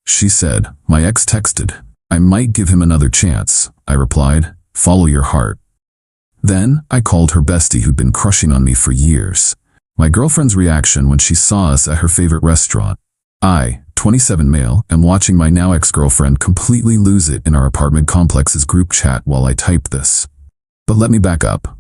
She said, "My ex texted. I might give him another chance." I replied, "Follow your heart." Then, I called her bestie who'd been crushing on me for years. My girlfriend's reaction when she saw us at her favorite restaurant. I, 27 male, am watching my now ex-girlfriend completely lose it in our apartment complex's group chat while I type this. But let me back up.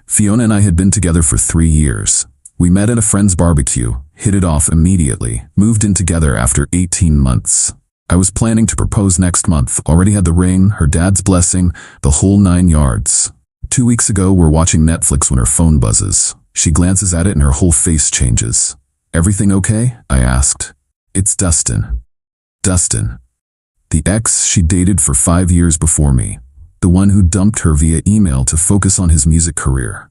Fiona and I had been together for 3 years. We met at a friend's barbecue, hit it off immediately, moved in together after 18 months. I was planning to propose next month, already had the ring, her dad's blessing, the whole 9 yards. 2 weeks ago, we're watching Netflix when her phone buzzes. She glances at it and her whole face changes. "Everything okay?" I asked. "It's Dustin." Dustin. The ex she dated for 5 years before me. The one who dumped her via email to focus on his music career.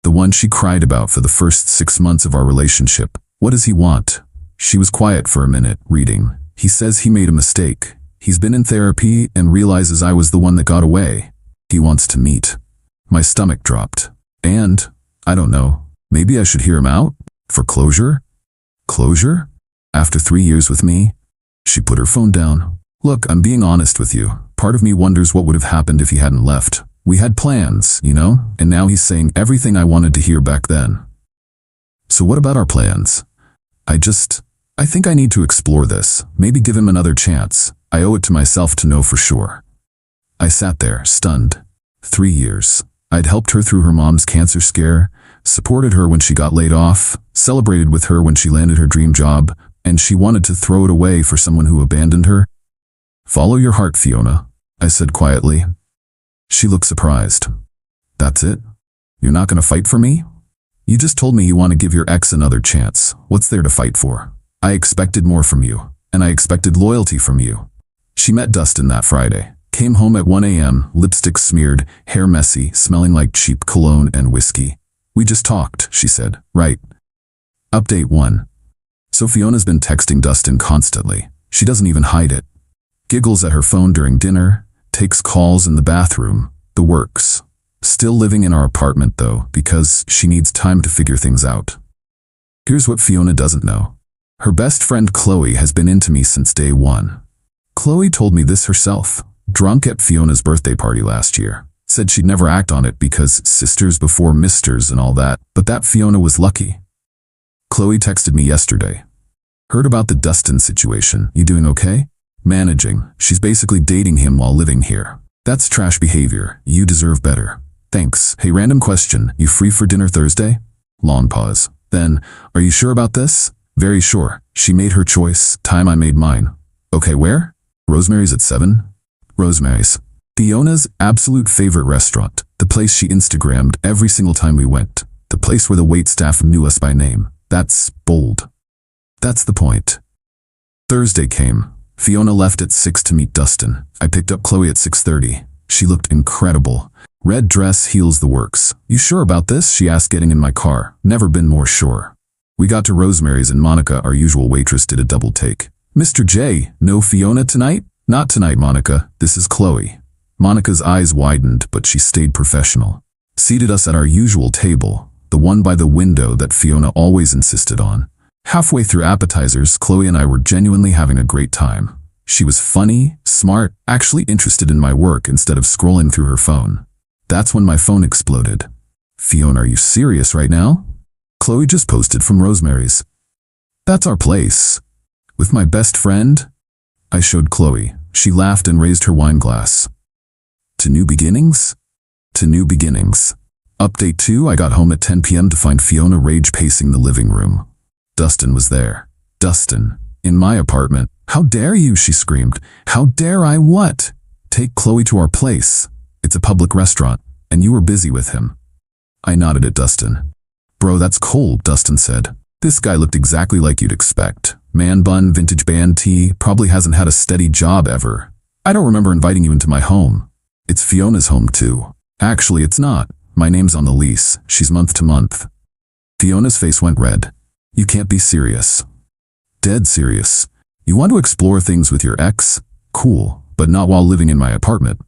The one she cried about for the first 6 months of our relationship. What does he want? She was quiet for a minute, reading. He says he made a mistake. He's been in therapy and realizes I was the one that got away. He wants to meet. My stomach dropped. And, I don't know, maybe I should hear him out? For closure? Closure? After 3 years with me? She put her phone down. "Look, I'm being honest with you. Part of me wonders what would have happened if he hadn't left. We had plans, you know, and now he's saying everything I wanted to hear back then." "So what about our plans?" I think I need to explore this, maybe give him another chance. I owe it to myself to know for sure." I sat there, stunned. 3 years. I'd helped her through her mom's cancer scare, supported her when she got laid off, celebrated with her when she landed her dream job, and she wanted to throw it away for someone who abandoned her? "Follow your heart, Fiona," I said quietly. She looked surprised. "That's it? You're not going to fight for me? You just told me you want to give your ex another chance. What's there to fight for? I expected more from you, and I expected loyalty from you." She met Dustin that Friday. Came home at 1 a.m., lipstick smeared, hair messy, smelling like cheap cologne and whiskey. "We just talked," she said. "Right." Update 1. So Fiona's been texting Dustin constantly. She doesn't even hide it. Giggles at her phone during dinner, takes calls in the bathroom, the works. Still living in our apartment though, because she needs time to figure things out. Here's what Fiona doesn't know. Her best friend Chloe has been into me since day one. Chloe told me this herself, drunk at Fiona's birthday party last year. Said she'd never act on it because sisters before misters and all that, but that Fiona was lucky. Chloe texted me yesterday. "Heard about the Dustin situation. You doing okay?" "Managing. She's basically dating him while living here. That's trash behavior. You deserve better. Thanks. Hey, random question. You free for dinner Thursday?" Long pause. Then, "Are you sure about this?" "Very sure. She made her choice. Time I made mine." "Okay, where?" "Rosemary's at 7. Rosemary's. Fiona's absolute favorite restaurant. The place she Instagrammed every single time we went. The place where the waitstaff knew us by name. That's bold. That's the point. Thursday came. Fiona left at 6 to meet Dustin. I picked up Chloe at 6:30. She looked incredible. Red dress, heels, the works. "You sure about this?" she asked, getting in my car. Never been more sure. We got to Rosemary's and Monica, our usual waitress, did a double take. "Mr. J, no Fiona tonight?" "Not tonight, Monica. This is Chloe." Monica's eyes widened, but she stayed professional. Seated us at our usual table, the one by the window that Fiona always insisted on. Halfway through appetizers, Chloe and I were genuinely having a great time. She was funny, smart, actually interested in my work instead of scrolling through her phone. That's when my phone exploded. "Fiona, are you serious right now?" "Chloe just posted from Rosemary's." "That's our place. With my best friend?" I showed Chloe. She laughed and raised her wine glass. "To new beginnings?" "To new beginnings." Update 2, I got home at 10 p.m. to find Fiona rage pacing the living room. Dustin was there. Dustin. In my apartment. "How dare you?" she screamed. "How dare I what?" "Take Chloe to our place. It's a public restaurant, and you were busy with him." I nodded at Dustin. "Bro, that's cold," Dustin said. This guy looked exactly like you'd expect. Man bun, vintage band tee, probably hasn't had a steady job ever. "I don't remember inviting you into my home." "It's Fiona's home too." "Actually, it's not. My name's on the lease. She's month to month." Fiona's face went red. "You can't be serious." "Dead serious. You want to explore things with your ex? Cool, but not while living in my apartment."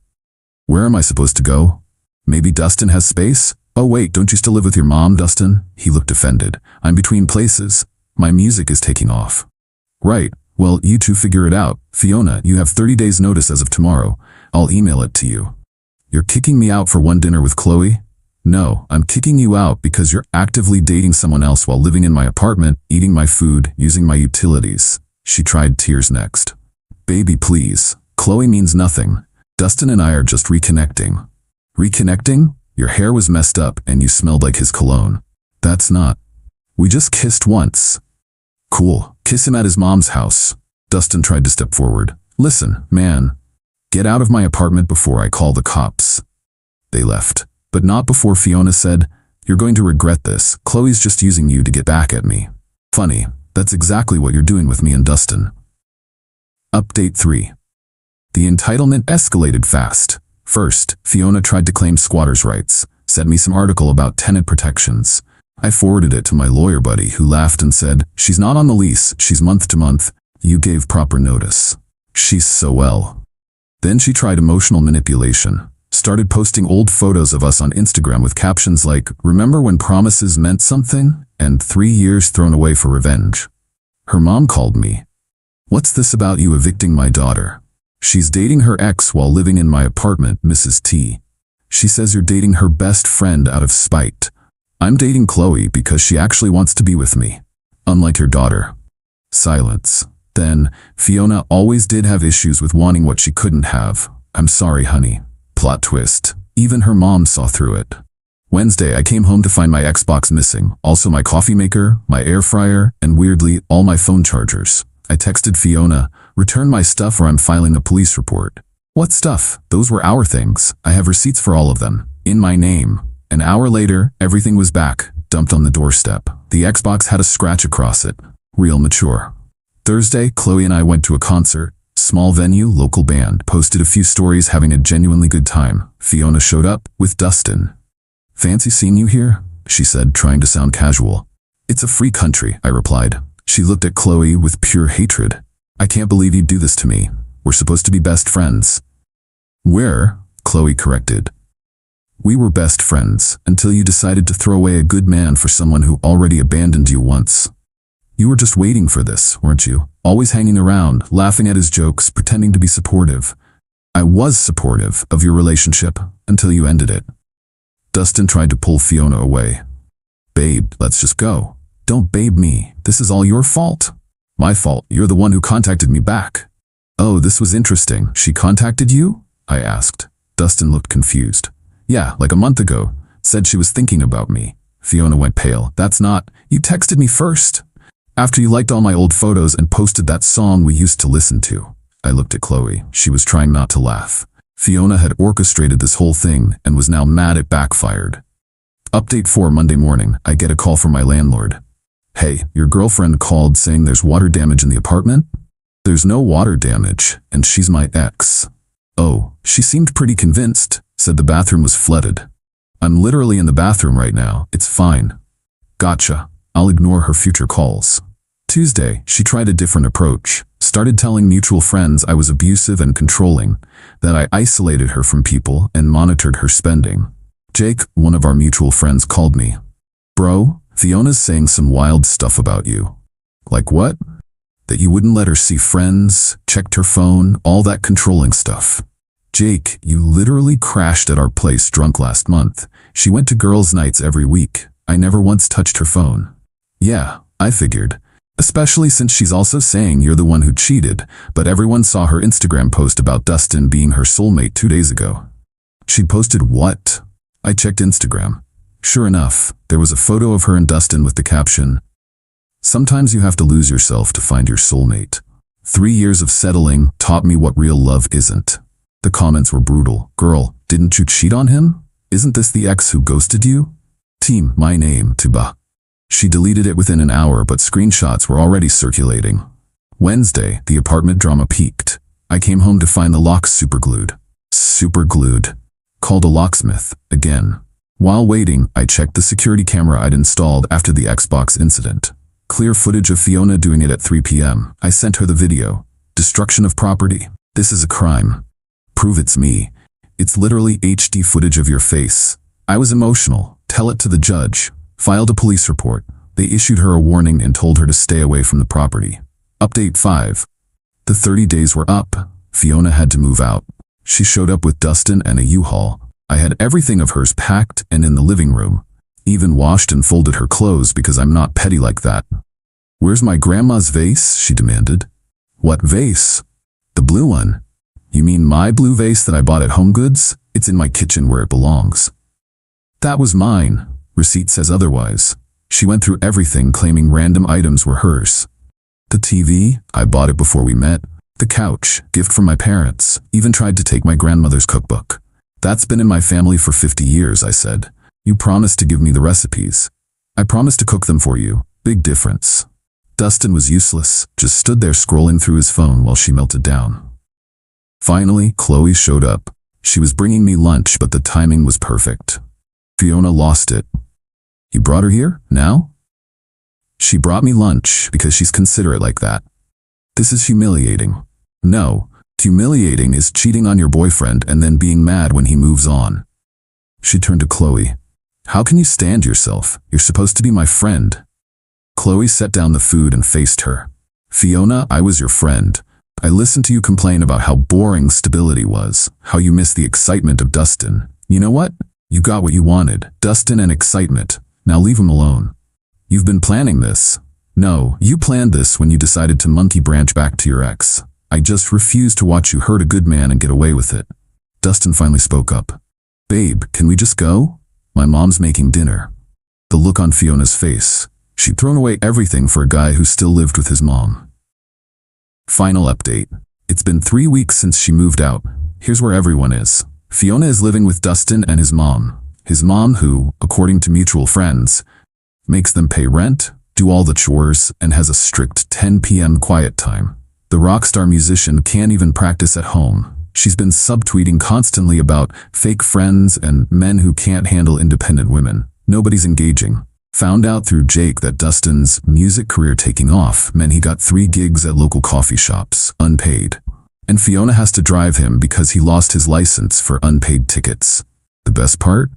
"Where am I supposed to go?" "Maybe Dustin has space?" "Oh wait, don't you still live with your mom, Dustin?" He looked offended. "I'm between places. My music is taking off." "Right. Well, you two figure it out. Fiona, you have 30 days notice as of tomorrow. I'll email it to you. You're kicking me out for one dinner with Chloe? No, I'm kicking you out because you're actively dating someone else while living in my apartment, eating my food, using my utilities. She tried tears next. Baby, please. Chloe means nothing. Dustin and I are just reconnecting. Reconnecting? Your hair was messed up and you smelled like his cologne. That's not. We just kissed once. Cool. Kiss him at his mom's house. Dustin tried to step forward. Listen, man. Get out of my apartment before I call the cops. They left. But not before Fiona said, You're going to regret this. Chloe's just using you to get back at me. Funny. That's exactly what you're doing with me and Dustin. Update 3. The entitlement escalated fast. First, Fiona tried to claim squatters' rights, sent me some article about tenant protections. I forwarded it to my lawyer buddy who laughed and said, She's not on the lease, she's month to month. You gave proper notice. She's so well. Then she tried emotional manipulation. Started posting old photos of us on Instagram with captions like, Remember when promises meant something? And 3 years thrown away for revenge. Her mom called me. What's this about you evicting my daughter? She's dating her ex while living in my apartment, Mrs. T. She says you're dating her best friend out of spite. I'm dating Chloe because she actually wants to be with me. Unlike your daughter. Silence. Then, Fiona always did have issues with wanting what she couldn't have. I'm sorry, honey. Plot twist. Even her mom saw through it. Wednesday, I came home to find my Xbox missing, also my coffee maker, my air fryer, and weirdly, all my phone chargers. I texted Fiona, Return my stuff or I'm filing a police report. What stuff? Those were our things. I have receipts for all of them. In my name. An hour later, everything was back, dumped on the doorstep. The Xbox had a scratch across it. Real mature. Thursday, Chloe and I went to a concert. Small venue, local band. Posted a few stories having a genuinely good time. Fiona showed up with Dustin. Fancy seeing you here? She said, trying to sound casual. It's a free country, I replied. She looked at Chloe with pure hatred. I can't believe you'd do this to me. We're supposed to be best friends. We're, Chloe corrected. We were best friends until you decided to throw away a good man for someone who already abandoned you once. You were just waiting for this, weren't you? Always hanging around, laughing at his jokes, pretending to be supportive. I was supportive of your relationship until you ended it. Dustin tried to pull Fiona away. Babe, let's just go. Don't babe me. This is all your fault. My fault. You're the one who contacted me back. Oh, this was interesting. She contacted you? I asked. Dustin looked confused. Yeah, like a month ago. Said she was thinking about me. Fiona went pale. That's not. You texted me first. After you liked all my old photos and posted that song we used to listen to. I looked at Chloe. She was trying not to laugh. Fiona had orchestrated this whole thing and was now mad it backfired. Update 4 Monday morning, I get a call from my landlord. Hey, your girlfriend called saying there's water damage in the apartment? There's no water damage, and she's my ex. Oh, she seemed pretty convinced, said the bathroom was flooded. I'm literally in the bathroom right now, it's fine. Gotcha, I'll ignore her future calls. Tuesday, she tried a different approach. Started telling mutual friends I was abusive and controlling, that I isolated her from people and monitored her spending. Jake, one of our mutual friends, called me. Bro, Fiona's saying some wild stuff about you. Like what? That you wouldn't let her see friends, checked her phone, all that controlling stuff. Jake, you literally crashed at our place drunk last month. She went to girls' nights every week. I never once touched her phone. Yeah, I figured. Especially since she's also saying you're the one who cheated, but everyone saw her Instagram post about Dustin being her soulmate 2 days ago. She'd posted what? I checked Instagram. Sure enough, there was a photo of her and Dustin with the caption, Sometimes you have to lose yourself to find your soulmate. 3 years of settling taught me what real love isn't. The comments were brutal. Girl, didn't you cheat on him? Isn't this the ex who ghosted you? Team, my name, Tuba. She deleted it within an hour, but screenshots were already circulating. Wednesday, the apartment drama peaked. I came home to find the locks superglued. Superglued. Called a locksmith, again. While waiting, I checked the security camera I'd installed after the Xbox incident. Clear footage of Fiona doing it at 3 p.m. I sent her the video. Destruction of property. This is a crime. Prove it's me. It's literally HD footage of your face. I was emotional. Tell it to the judge. Filed a police report. They issued her a warning and told her to stay away from the property. Update 5. The 30 days were up. Fiona had to move out. She showed up with Dustin and a U-Haul. I had everything of hers packed and in the living room. Even washed and folded her clothes because I'm not petty like that. "Where's my grandma's vase?" she demanded. "What vase?" "The blue one." "You mean my blue vase that I bought at HomeGoods? It's in my kitchen where it belongs." "That was mine. Receipt says otherwise." She went through everything, claiming random items were hers. "The TV, I bought it before we met. The couch, gift from my parents. Even tried to take my grandmother's cookbook." "That's been in my family for 50 years, I said. "You promised to give me the recipes." "I promised to cook them for you. Big difference." Dustin was useless, just stood there scrolling through his phone while she melted down. Finally, Chloe showed up. She was bringing me lunch, but the timing was perfect. Fiona lost it. "You brought her here? Now?" "She brought me lunch because she's considerate like that." "This is humiliating." "No, humiliating is cheating on your boyfriend and then being mad when he moves on." She turned to Chloe. "How can you stand yourself? You're supposed to be my friend." Chloe set down the food and faced her. "Fiona, I was your friend. I listened to you complain about how boring stability was, how you missed the excitement of Dustin. You know what? You got what you wanted, Dustin and excitement. Now leave him alone. You've been planning this." "No, you planned this when you decided to monkey branch back to your ex. I just refuse to watch you hurt a good man and get away with it." Dustin finally spoke up. "Babe, can we just go? My mom's making dinner." The look on Fiona's face. She'd thrown away everything for a guy who still lived with his mom. Final update. It's been 3 weeks since she moved out. Here's where everyone is. Fiona is living with Dustin and his mom. His mom who, according to mutual friends, makes them pay rent, do all the chores, and has a strict 10 p.m. quiet time. The rock star musician can't even practice at home. She's been subtweeting constantly about fake friends and men who can't handle independent women. Nobody's engaging. Found out through Jake that Dustin's music career taking off meant he got 3 gigs at local coffee shops, unpaid. And Fiona has to drive him because he lost his license for unpaid tickets. The best part?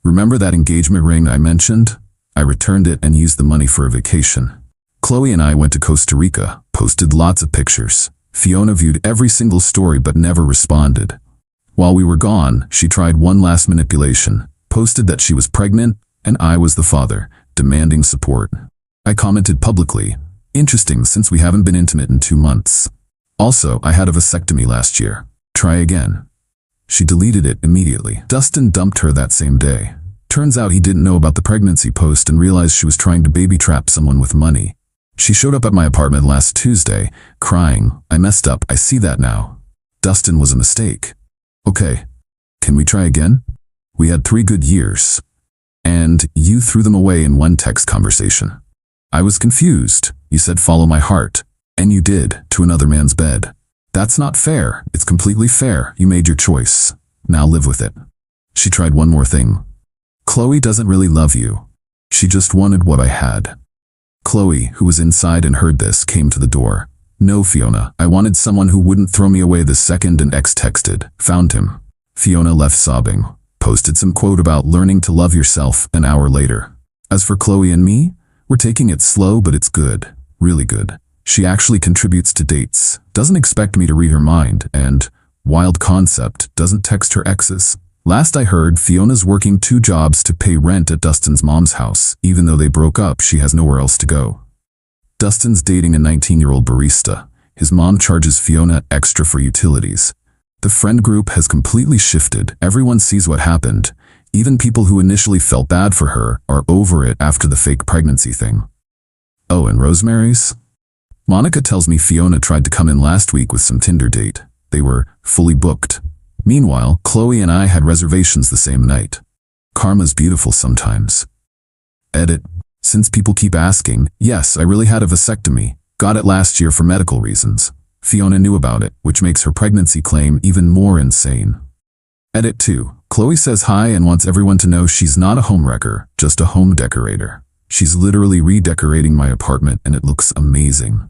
Remember that engagement ring I mentioned? I returned it and used the money for a vacation. Chloe and I went to Costa Rica, posted lots of pictures. Fiona viewed every single story but never responded. While we were gone, she tried one last manipulation, posted that she was pregnant and I was the father, demanding support. I commented publicly, "Interesting since we haven't been intimate in 2 months. Also, I had a vasectomy last year. Try again." She deleted it immediately. Dustin dumped her that same day. Turns out he didn't know about the pregnancy post and realized she was trying to baby trap someone with money. She showed up at my apartment last Tuesday, crying, "I messed up, I see that now. Dustin was a mistake." "Okay, can we try again? We had 3 good years. And you threw them away in one text conversation." "I was confused. You said follow my heart. And you did, to another man's bed." "That's not fair. It's completely fair. You made your choice. Now live with it." She tried one more thing. "Chloe doesn't really love you. She just wanted what I had." Chloe, who was inside and heard this, came to the door. "No, Fiona, I wanted someone who wouldn't throw me away the second an ex texted. Found him." Fiona left sobbing. Posted some quote about learning to love yourself an hour later. As for Chloe and me, we're taking it slow, but it's good. Really good. She actually contributes to dates, doesn't expect me to read her mind, and, wild concept, doesn't text her exes. Last I heard, Fiona's working 2 jobs to pay rent at Dustin's mom's house. Even though they broke up, she has nowhere else to go. Dustin's dating a 19-year-old barista. His mom charges Fiona extra for utilities. The friend group has completely shifted. Everyone sees what happened. Even people who initially felt bad for her are over it after the fake pregnancy thing. Oh, and Rosemary's? Monica tells me Fiona tried to come in last week with some Tinder date. They were fully booked. Meanwhile, Chloe and I had reservations the same night. Karma's beautiful sometimes. Edit. Since people keep asking, yes, I really had a vasectomy. Got it last year for medical reasons. Fiona knew about it, which makes her pregnancy claim even more insane. Edit 2. Chloe says hi and wants everyone to know she's not a homewrecker, just a home decorator. She's literally redecorating my apartment and it looks amazing.